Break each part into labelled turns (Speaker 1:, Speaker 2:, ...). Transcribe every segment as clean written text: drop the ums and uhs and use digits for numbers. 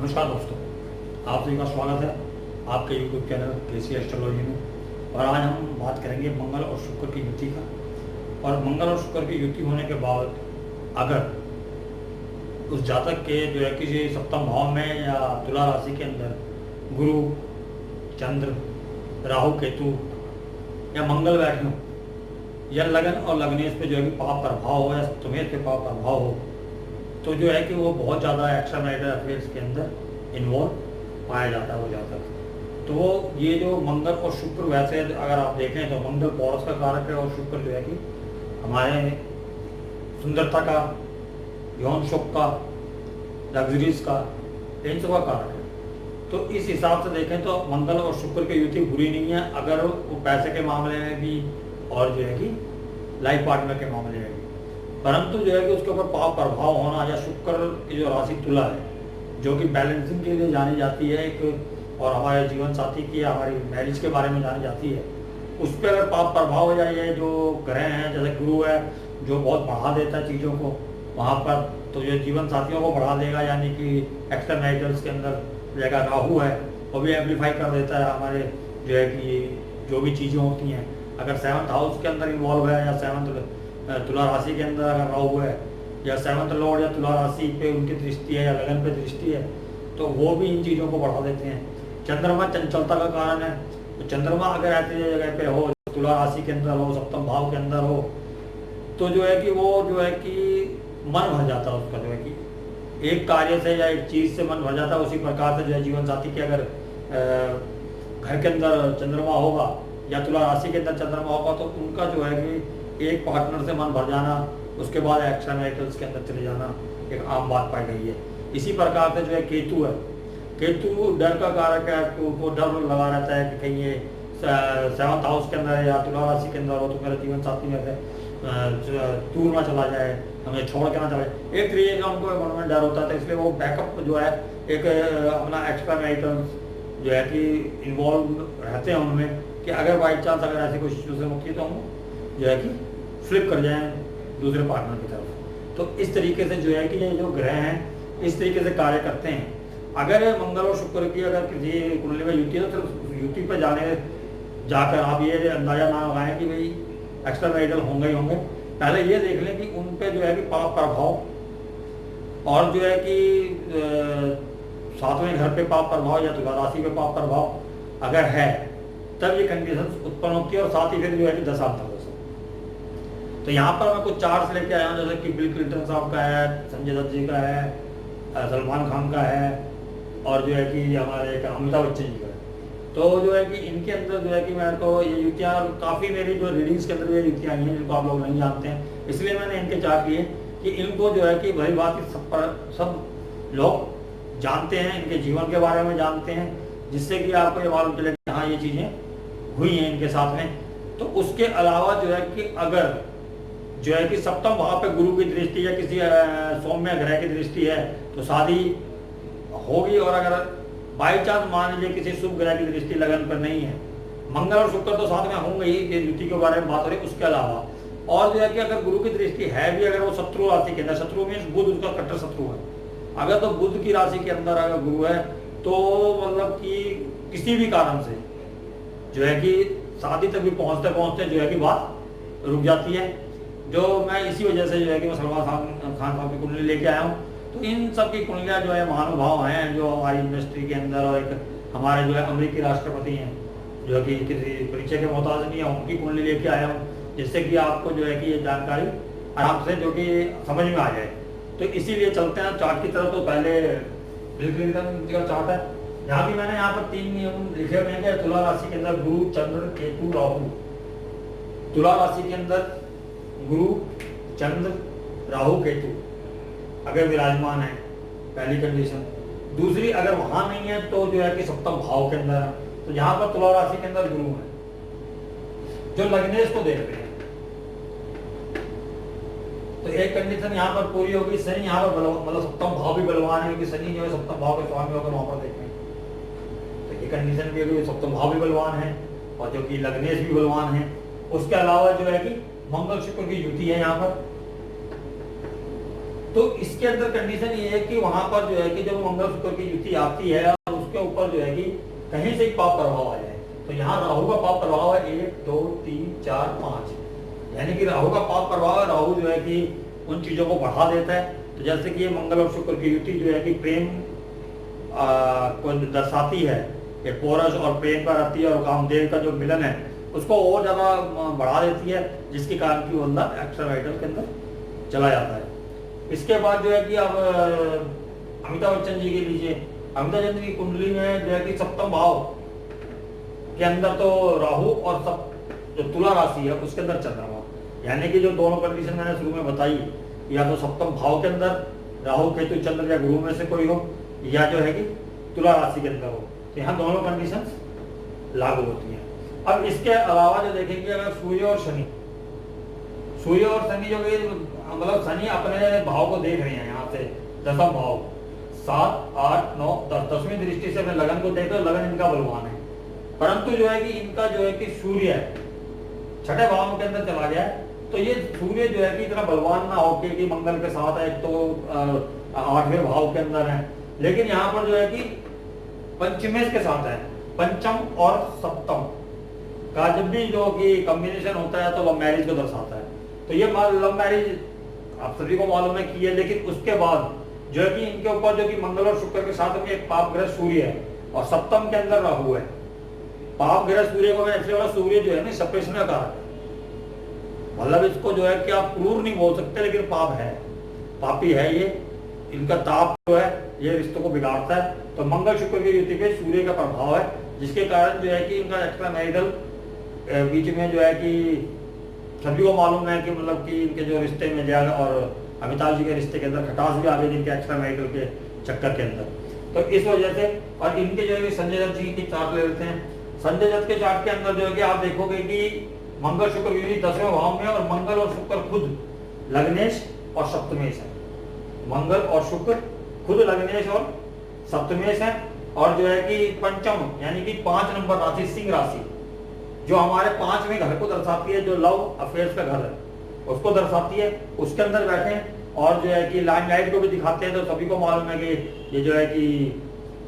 Speaker 1: नमस्कार दोस्तों, आप सभी का स्वागत है आपके यूट्यूब चैनल केसी एस्ट्रोलॉजी में। और आज हम बात करेंगे मंगल और शुक्र की युति का। और मंगल और शुक्र की युति होने के बाद अगर उस जातक के जो है किसी सप्तम भाव में या तुला राशि के अंदर गुरु, चंद्र, राहु, केतु या मंगल बैठे हो या लगन और लग्नेश पे जो है कि पाप प्रभाव हो या सप्तमेश पे पाप प्रभाव हो, तो जो है कि वो बहुत ज़्यादा एक्स्ट्रा मैरिटल अफेयर्स के अंदर इन्वॉल्व पाया जाता है वो जातक। तो ये जो मंगल और शुक्र, वैसे अगर आप देखें तो मंगल पौरुष का कारक है और शुक्र जो है कि हमारे सुंदरता का, यौन सुख का, लग्जरीज का, इन सब का कारक है। तो इस हिसाब से देखें तो मंगल और शुक्र की युति बुरी नहीं है, अगर वो पैसे के मामले में भी और जो है कि लाइफ पार्टनर के मामले में भी। परंतु जो है कि उसके ऊपर पाप प्रभाव होना या शुक्र की जो राशि तुला है, जो कि बैलेंसिंग के लिए जानी जाती है एक, और हमारे जीवन साथी की, हमारी मैरिज के बारे में जानी जाती है, उस पर अगर पाप प्रभाव हो जाए, ये जो ग्रह हैं जैसे गुरु है जो बहुत बढ़ा देता है चीज़ों को वहाँ पर, तो जो जीवन साथियों को बढ़ा देगा, यानी कि एक्स्ट्रा मैरिटल्स के अंदर जगह राहु है वो भी एम्पलीफाई कर देता है हमारे जो है कि जो भी चीज़ें होती हैं। अगर 7th हाउस के अंदर इन्वॉल्व है या 7th तुला राशि के अंदर अगर राहु है या 7th लॉर्ड या तुला राशि पे उनकी दृष्टि है या लगन पे दृष्टि है, तो वो भी इन चीज़ों को बढ़ा देते हैं। चंद्रमा चंचलता का कारण है, तो चंद्रमा अगर ऐसी जगह पे हो, तुला राशि के अंदर हो, सप्तम भाव के अंदर हो, तो जो है कि वो जो है कि मन भर जाता है उसका, जो है कि एक कार्य से या एक चीज़ से मन भर जाता है। उसी प्रकार से जो है जीवन साथी के अगर घर के अंदर चंद्रमा होगा या तुला राशि के अंदर चंद्रमा होगा, तो उनका जो है कि एक पार्टनर से मन भर जाना, उसके बाद एक्स्ट्रा मैरिटल्स के अंदर चले जाना एक आम बात पाई गई है। इसी प्रकार से जो है केतु है, केतु डर का कारक है, तो डर लगा रहता है कि कहीं ये 7th हाउस के अंदर या तुला राशि के अंदर हो तो मेरा जीवन साथी में से दूर ना चला जाए, हमें छोड़ के ना चला जाए, एक तरीके का उनको मन में डर होता है। तो इसलिए वो बैकअप जो है एक अपना एक्स्ट्रा मैरिटल्स जो है कि इन्वॉल्व रहते हैं उनमें, कि अगर बाई चांस अगर ऐसी कोई सिचुएशन होती है तो हम जो है कि फ्लिप कर जाएं दूसरे पार्टनर की तरफ। तो इस तरीके से जो है कि ये जो ग्रह हैं इस तरीके से कार्य करते हैं। अगर मंगल और शुक्र की अगर किसी कुंडली में युति है तो सिर्फ युति पर जाकर आप ये अंदाजा ना लगाएं कि भाई एक्स्ट्रा मैरिटल होंगे ही होंगे। पहले ये देख लें कि उन पे जो है कि पाप प्रभाव और जो है कि 7वें घर पे पाप प्रभाव या तुला राशि पे पाप प्रभाव अगर है, तब ये कंडीशंस उत्पन्न होती है और साथ ही फिर जो है कि 10 साल तक। तो यहाँ पर मैं कुछ चार्ट्स लेके आया हूँ, जैसे कि बिल क्लिंटन साहब का है, संजय दत्त जी का है, सलमान खान का है, और जो है कि हमारे एक अमिताभ बच्चन जी का है। तो जो है कि इनके अंदर जो है कि मेरे को ये युतियाँ काफ़ी मेरी जो रीडिंग्स के अंदर ये युतियाँ आई हैं जिनको आप लोग नहीं जानते हैं, इसलिए मैंने इनके चार्ट लिए कि इनको जो है कि भली बात सब लोग जानते हैं, इनके जीवन के बारे में जानते हैं, जिससे कि आपको ये मालूम चले कि हाँ ये चीज़ें हुई हैं इनके साथ में। तो उसके अलावा जो है कि अगर जो है कि सप्तम भाव पे गुरु की दृष्टि या किसी सौम्य ग्रह की दृष्टि है तो शादी होगी। और अगर बाई चांस मान लीजिए किसी शुभ ग्रह की दृष्टि लगन पर नहीं है, मंगल और शुक्र तो साथ में होंगे ही, ये युति के बारे में बात हो रही है। उसके अलावा और जो है कि अगर गुरु की दृष्टि है भी, अगर वो शत्रु राशि के अंदर, शत्रु मीन्स बुध उसका कट्टर शत्रु है, अगर तो बुध की राशि के अंदर अगर गुरु है तो मतलब कि किसी भी कारण से जो है कि शादी तक भी पहुंचते पहुंचते जो है कि बात रुक जाती है। जो मैं इसी वजह से जो है कि मैं सलमान खान साहब की कुंडली लेके आया हूँ। तो इन सब की कुंडलियाँ जो है महानुभाव हैं जो हमारी इंडस्ट्री के अंदर, और एक हमारे जो है अमेरिकी राष्ट्रपति हैं जो कि किसी परिचय के मोहताज नहीं है, उनकी कुंडली लेके आया हूँ, जिससे कि आपको जो है कि ये जानकारी आराम से जो कि समझ में आ जाए। तो इसीलिए चलते हैं चार्ट की तरफ। तो पहले बिल क्लिंटन का चार्ट है, यहाँ भी मैंने यहाँ पर 3 नियम लिखे हुए हैं कि तुला राशि के अंदर गुरु, चंद्र, केतु, राहु। तुला राशि के अंदर गुरु, चंद्र, राहु, केतु अगर विराजमान है, पहली कंडीशन। दूसरी, अगर वहां नहीं है तो जो है कि सप्तम भाव के अंदर है। तो यहाँ पर तुला राशि के अंदर गुरु है जो लग्नेश को देख रहे हैं, तो एक कंडीशन यहाँ पर पूरी होगी। शनि यहाँ पर मतलब सप्तम भाव भी बलवान है, क्योंकि शनि जो है सप्तम भाव के स्वामी होकर वहां पर देख रहे हैं, तो ये कंडीशन भी होगी, सप्तम भाव भी बलवान है और जो कि लग्नेश भी बलवान है। उसके अलावा जो है कि मंगल शुक्र की युति है यहाँ पर। तो इसके अंदर कंडीशन ये है कि वहां पर जो है कि जब मंगल शुक्र की युति आती है और उसके ऊपर जो है कि कहीं से ही पाप प्रभाव आ जाए, तो यहाँ राहु का पाप प्रभाव है 1 2 3 4 5, यानी कि राहु का पाप प्रभाव है। राहु जो है कि उन चीजों को बढ़ा देता है। तो जैसे कि ये मंगल और शुक्र की युति जो है कि प्रेम को दर्शाती है, ये पोरस और प्रेम का रति और कामदेव का जो मिलन है उसको और ज्यादा बढ़ा देती है, जिसके कारण कि वो बंदा एक्स्ट्रा वाइटल के अंदर चला जाता है। इसके बाद जो है कि अब अमिताभ बच्चन जी के लीजिए, अमिताभ बच्चन की कुंडली में जो है कि सप्तम भाव के अंदर तो राहु और जो तुला राशि है उसके अंदर चंद्रमा, यानी कि जो दोनों कंडीशन मैंने शुरू में बताई, या तो सप्तम भाव के अंदर राहु केतु चंद्र या गुरु में से कोई हो, या जो है कि तुला राशि के अंदर हो, तो यहाँ दोनों कंडीशंस लागू होती हैं। अब इसके अलावा जो देखेंगे अगर सूर्य और शनि जो कि मतलब शनि अपने भाव को देख रहे हैं यहाँ से दसम भाव 7 8 9 10, 10वीं दृष्टि से अपने लगन को देख रहे, लगन इनका बलवान है, परंतु जो है कि इनका जो है कि सूर्य छठे भाव के अंदर चला गया है, तो ये सूर्य जो है कि इतना बलवान ना होके कि मंगल के साथ है तो 8वें भाव के अंदर है, लेकिन यहाँ पर जो है कि पंचमेश के साथ है, पंचम और सप्तम का जब भी जो कि कॉम्बिनेशन होता है तो लव मैरिज को दर्शाता है। तो ये लव मैरिज आप सभी को मालूम है की है, लेकिन उसके बाद जो है कि इनके ऊपर जो कि मंगल और शुक्र के साथ में एक पाप ग्रह सूर्य है और सप्तम के अंदर राहु है। पाप ग्रह सूर्य को ऐसे वाला सूर्य जो है ना सप्रेशन का कारक है, मतलब इसको जो है कि आप क्रूर नहीं बोल सकते, लेकिन पाप है, पापी है ये, इनका ताप जो है ये रिश्तों को बिगाड़ता है। तो मंगल शुक्र की युति पे सूर्य का प्रभाव है, जिसके कारण जो है कि इनका एक्स्ट्रा मैरिटल बीच में जो है कि सभी को मालूम है कि मतलब कि इनके जो रिश्ते में जाएगा, और अमिताभ जी के रिश्ते के अंदर खटास भी आ गई इनके एक्स्ट्रा मैरिटल के चक्कर के अंदर। तो इस वजह से, और इनके जो है संजय दत्त जी की चार्ट ले लेते हैं। संजय दत्त के चार्ट के अंदर जो है कि आप देखोगे कि मंगल शुक्र युति 10वें भाव में, और मंगल और शुक्र खुद लग्नेश और सप्तमेश है। मंगल और शुक्र खुद लग्नेश और सप्तमेश है, और जो है कि पंचम यानी कि 5 नंबर राशि सिंह राशि जो हमारे 5वें घर को दर्शाती है, जो लव अफेयर्स का घर है उसको दर्शाती है, उसके अंदर बैठे हैं। और जो है कि लाइमलाइट को भी दिखाते हैं, तो सभी को मालूम है कि ये जो है कि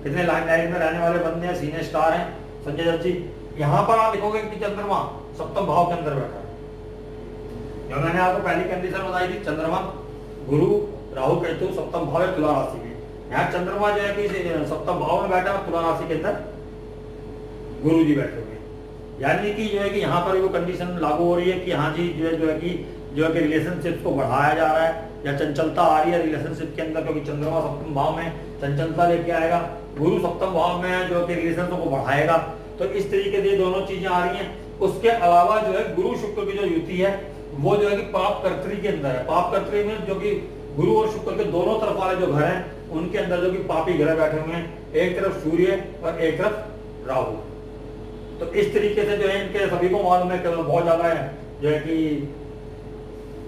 Speaker 1: कितने लाइमलाइट में रहने वाले बंदे हैं, सीने स्टार हैं संजय दत्त जी। यहाँ पर आप देखोगे कि चंद्रमा सप्तम भाव के अंदर बैठा है, जो मैंने आपको पहली कंडीशन बताई थी, चंद्रमा गुरु राहु केतु सप्तम भाव है तुला राशि में। यहाँ चंद्रमा जो है कि सप्तम भाव में बैठा है, तुला राशि के अंदर गुरु जी बैठे हुए, यानी कि जो है कि यहाँ पर वो कंडीशन लागू हो रही है कि हाँ जी जो है कि रिलेशनशिप को बढ़ाया जा रहा है, या चंचलता आ रही है रिलेशनशिप के अंदर, क्योंकि चंद्रमा सप्तम भाव में चंचलता लेके आएगा, गुरु सप्तम भाव में जो कि रिलेशनशिप को बढ़ाएगा। तो इस तरीके से दोनों चीजें आ रही हैं। उसके अलावा जो है गुरु शुक्र की जो युति है वो जो है कि पाप कर्त्री के अंदर है। पाप कर्त्री में जो कि गुरु और शुक्र के दोनों तरफ वाले जो घर हैं उनके अंदर जो कि पापी ग्रह बैठे हुए हैं, एक तरफ सूर्य और एक तरफ राहु। तो इस तरीके से जो है इनके सभी को मालूम है कि बहुत ज्यादा है जो है कि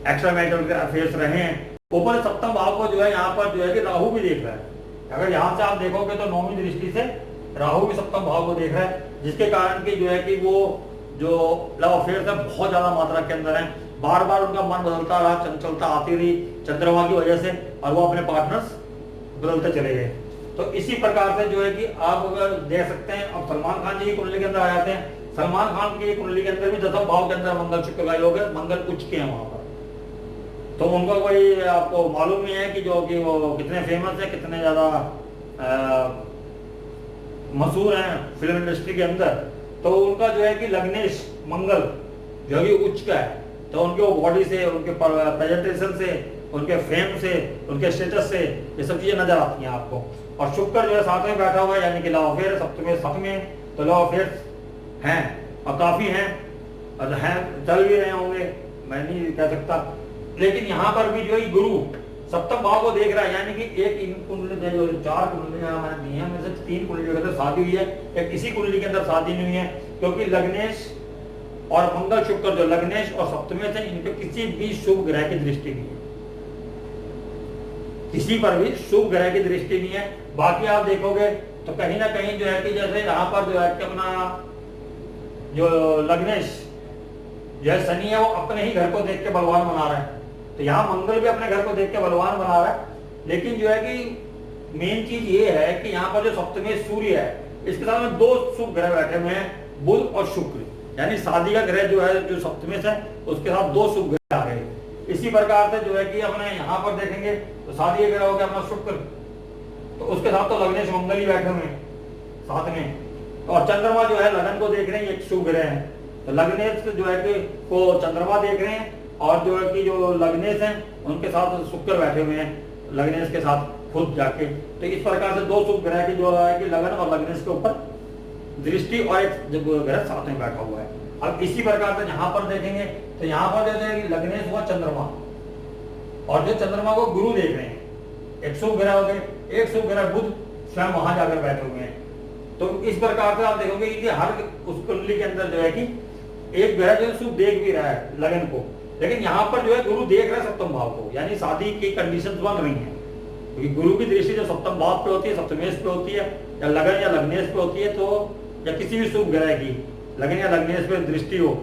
Speaker 1: एक्स्ट्रा मैरिटल के अफेयर्स रहे हैं। ऊपर सप्तम भाव को जो है यहाँ पर जो है कि राहु भी देख रहा है। अगर यहाँ से आप देखोगे तो 9वीं दृष्टि से राहु भी सप्तम भाव को देख रहा है, जिसके कारण की जो है कि वो जो लव अफेयर्स है बहुत ज्यादा मात्रा के अंदर है, बार बार उनका मन बदलता रहा, चंचलता आती रही चंद्रमा की वजह से, और वो अपने पार्टनर्स बदलते चले गए। तो इसी प्रकार से जो है कि आप अगर देख सकते हैं, अब सलमान खान जी की कुंडली के अंदर आ जाते हैं। सलमान खान की कुंडली के अंदर भी 10वें भाव के अंदर मंगल शुक्र का योग है, मंगल उच्च के हैं वहां पर। तो उनका कोई आपको मालूम नहीं है कि जो कि वो कितने फेमस है, कितने ज्यादा मशहूर हैं फिल्म इंडस्ट्री के अंदर। तो उनका जो है कि लग्नेश मंगल जो है उच्च का है, तो उनके वो बॉडी से, उनके प्रेजेंटेशन से, उनके फेम से, उनके स्टेटस से ये सब चीजें नजर आती हैं आपको। और शुक्र जो है साथ में बैठा हुआ है, यानी कि लव अफेयर सप्तम में, तो लव अफेयर हैं और काफी हैं, और हैं चल भी रहे होंगे, मैं नहीं कह सकता। लेकिन यहाँ पर भी जो है गुरु सप्तम भाव को देख रहा है, यानी कि एक इन कुंडली जो 4 कुंडलियां मैंने दी हैं, में से 3 कुंडलियों के अंदर शादी हुई है, एक इसी कुंडली के अंदर शादी नहीं हुई है, क्योंकि लग्नेश और मंगल शुक्र जो लग्नेश और सप्तमे से इनके किसी भी शुभ ग्रह की दृष्टि नहीं है, किसी पर भी शुभ ग्रह की दृष्टि नहीं है। बाकी आप देखोगे तो कहीं ना कहीं जो है कि जैसे यहाँ पर जो है कि अपना जो लग्नेश जो है शनि है वो अपने ही घर को देख के बलवान बना रहा है, तो यहाँ मंगल भी अपने घर को देख के बलवान बना रहा है, लेकिन जो है कि मेन चीज ये है कि यहाँ पर जो सप्तमी सूर्य है, इसके साथ में 2 शुभ ग्रह बैठे हुए हैं, बुध और शुक्र, यानी शादी का ग्रह जो है जो सप्तमी है उसके साथ 2 शुभ ग्रह आ गए। इसी प्रकार से जो है कि अपने यहाँ पर देखेंगे तो शादी का ग्रह हो गया अपना शुक्र, तो उसके साथ तो लग्नेश मंगल ही बैठे हुए हैं साथ में, और चंद्रमा जो है लगन को देख रहे हैं, एक शुभ ग्रह है, तो लग्नेश जो है कि को चंद्रमा देख रहे हैं, और जो है कि जो लग्नेश हैं उनके साथ शुक्र बैठे हुए हैं लग्नेश के साथ खुद जाके। तो इस प्रकार से 2 शुभ ग्रह की जो है कि लगन और लग्नेश के ऊपर दृष्टि और एक ग्रह साथ में बैठा हुआ है। अब इसी प्रकार से यहाँ पर देखेंगे तो यहाँ पर जैसे लग्नेश हुआ चंद्रमा, और जो चंद्रमा को गुरु देख रहे हैं, एक शुभ ग्रह हो गए, एक शुभ ग्रह बुध स्वयं वहां जाकर बैठे हुए हैं। तो इस प्रकार से आप देखोगे कि हर उस कुंडली के अंदर जो है कि एक ग्रह जो है शुभ देख भी रहा है लगन को, लेकिन यहाँ पर जो है गुरु देख रहा है सप्तम भाव को, यानी शादी की कंडीशंस बन रही हैं, क्योंकि गुरु की दृष्टि जो सप्तम भाव पे होती है, सप्तमेश पे होती है, या लगन या लग्नेश पे होती है, तो या किसी भी शुभ ग्रह की लगन या लग्नेश पे दृष्टि हो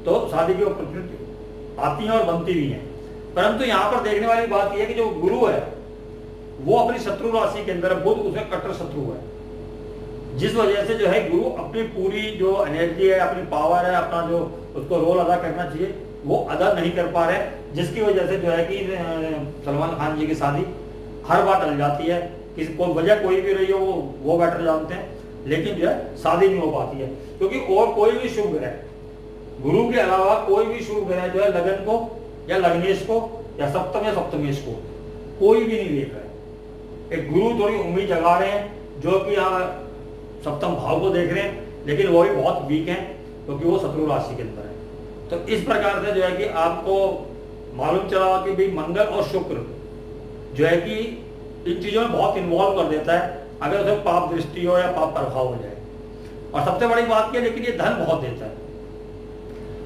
Speaker 1: तो शादी की अपॉर्चुनिटी आती है और बनती भी है। परंतु यहाँ पर देखने वाली बात यह है कि जो गुरु है वो अपनी शत्रु राशि के अंदर, बुध उसका कट्टर शत्रु है, जिस वजह से जो है गुरु अपनी पूरी जो एनर्जी है, अपनी पावर है, अपना जो उसको रोल अदा करना चाहिए वो अदा नहीं कर पा रहे, जिसकी वजह से जो है कि सलमान खान जी की शादी हर बार टल जाती है। किसी को वजह कोई भी रही हो वो बेटर जानते हैं, लेकिन जो है शादी नहीं हो पाती है, क्योंकि और कोई भी शुभ ग्रह, गुरु के अलावा कोई भी शुभ ग्रह जो है लगन को या लग्नेश को या सप्तम या सप्तमेश को कोई भी नहीं देख रहा है। एक गुरु थोड़ी उम्मीद जगा रहे हैं जो कि यहाँ सप्तम भाव को देख रहे हैं, लेकिन वो भी बहुत वीक है क्योंकि वो शत्रु राशि के अंदर है। तो इस प्रकार से जो है कि आपको मालूम चला कि भाई मंगल और शुक्र जो है कि इन चीजों में बहुत इन्वॉल्व कर देता है, अगर उसे पाप दृष्टि हो या पाप प्रभाव हो जाए। और सबसे बड़ी बात क्या, लेकिन ये धन बहुत देता है,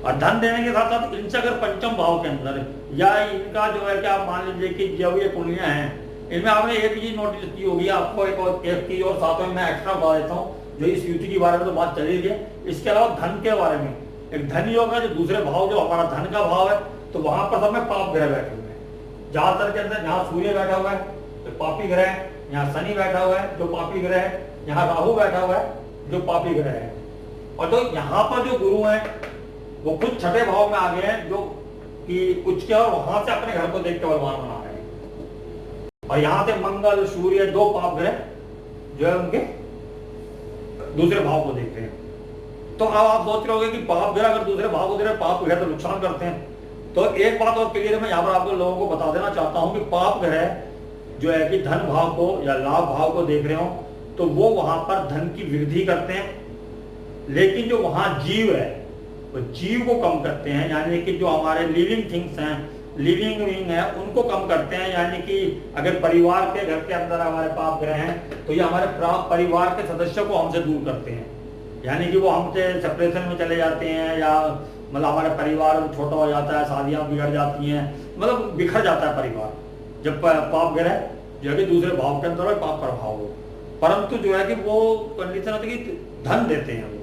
Speaker 1: और धन देने के साथ साथ इनसे अगर पंचम भाव के अंदर या इनका जो है कि आप मान लीजिए कि जो ये कुंडलियां हैं इनमें आपने एक चीज नोटिस की होगी, आपको एक चीज और साथ में मैं एक्स्ट्रा बता देता हूँ, जो इस युति के बारे में तो बात चली गई है, इसके अलावा धन के बारे में एक धन योग है, जो दूसरे भाव जो हमारा धन का भाव है, तो वहां पर सब में पाप ग्रह बैठे हुए हैं। ज्यादातर के अंदर यहाँ सूर्य बैठा हुआ है जो पापी ग्रह है, यहाँ शनि बैठा हुआ है जो पापी ग्रह है, यहाँ राहु बैठा हुआ है जो पापी ग्रह है, और जो यहाँ पर जो गुरु है वो खुद छठे भाव में आ गए हैं जो कि उच्च के, और वहां से अपने घर को देख के बलवान बना रहे हैं। और यहाँ से मंगल सूर्य 2 पाप ग्रह जो है उनके दूसरे भाव को देख रहे हैं। तो अब आप सोच रहे होंगे कि पाप ग्रह अगर दूसरे भाव को दे रहे, पाप ग्रह तो नुकसान करते हैं। तो एक बात और क्लियर मैं यहाँ पर आपको लोगों को बता देना चाहता हूँ कि पाप ग्रह जो है कि धन भाव को या लाभ भाव को देख रहे हो तो वो वहां पर धन की वृद्धि करते हैं, लेकिन जो वहां जीव है वो जीव को कम करते हैं, यानी कि जो हमारे लिविंग थिंग्स हैं, लिविंग विंग है, उनको कम करते हैं। यानी कि अगर परिवार के घर के अंदर हमारे पाप ग्रह हैं तो ये हमारे परिवार के सदस्यों को हमसे दूर करते हैं, यानी कि वो हमसे सेपरेशन में चले जाते हैं, या मतलब हमारे परिवार छोटा हो जाता है, शादियां बिगड़ जाती हैं, मतलब बिखर जाता है परिवार जब पाप ग्रह जो है कि दूसरे भाव के अंदर पाप प्रभाव हो। परंतु जो है कि वो कंडीशन होती है कि धन देते हैं वो।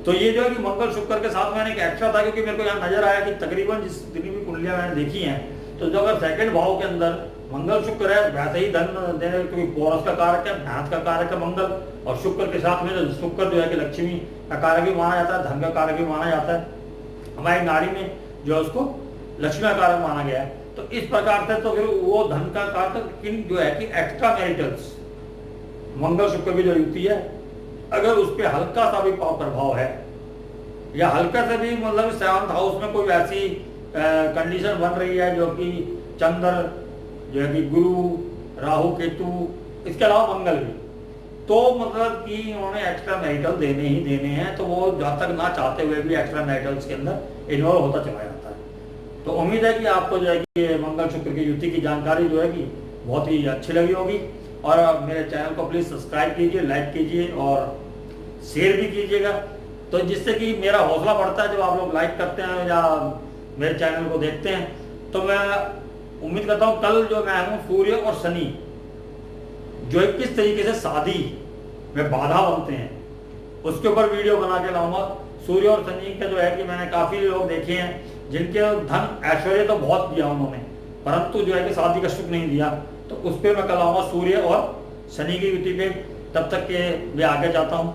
Speaker 1: तो ये जो है कि मंगल शुक्र के साथ मैंने एक एक्स्ट्रा था, क्योंकि मेरे को यहाँ नजर आया कि तकरीबन जितनी भी कुंडलियां मैंने देखी हैं तो जो अगर सेकंड भाव के अंदर मंगल शुक्र है वैसे ही धन देने, क्योंकि पोरस का कारक है, भैंस का कारक है मंगल, और शुक्र के साथ में शुक्र जो है कि लक्ष्मी का कारक भी माना जाता है, धन का कारक भी माना जाता है। हमारी नारी में जो है उसको लक्ष्मी का कारक माना गया है। तो इस प्रकार से तो फिर वो धन का कारक किन जो है कि एक्स्ट्रा मैरिटल्स मंगल शुक्र की जो युति है, अगर उस पर हल्का सा भी पाप प्रभाव है या हल्का से भी मतलब 7th हाउस में कोई ऐसी कंडीशन बन रही है जो कि चंद्र जो है कि गुरु राहु केतु इसके अलावा मंगल भी, तो मतलब कि उन्होंने एक्स्ट्रा मैरिटल देने ही देने हैं, तो वो जब तक ना चाहते हुए भी एक्स्ट्रा मैरिटल्स के अंदर इन्वॉल्व होता चला जाता है। तो उम्मीद है कि आपको जो है कि मंगल शुक्र की युति की जानकारी जो है कि बहुत ही अच्छी लगी होगी, और मेरे चैनल को प्लीज सब्सक्राइब कीजिए, लाइक कीजिए और शेयर भी कीजिएगा, तो जिससे कि मेरा हौसला बढ़ता है। जब आप लोग लाइक करते हैं या मेरे चैनल को देखते हैं, तो मैं उम्मीद करता हूँ कल जो मैं हूँ सूर्य और शनि जो है किस तरीके से शादी में बाधा बनते हैं उसके ऊपर वीडियो बना के लाऊंगा। सूर्य और शनि का जो है कि मैंने काफी लोग देखे हैं जिनके धन ऐश्वर्य तो बहुत दिया उन्होंने, परंतु जो है कि शादी का सुख नहीं दिया, तो उस पर मैं कल आऊँगा सूर्य और शनि की युति पे। तब तक के मैं आगे जाता हूँ।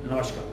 Speaker 1: नमस्कार।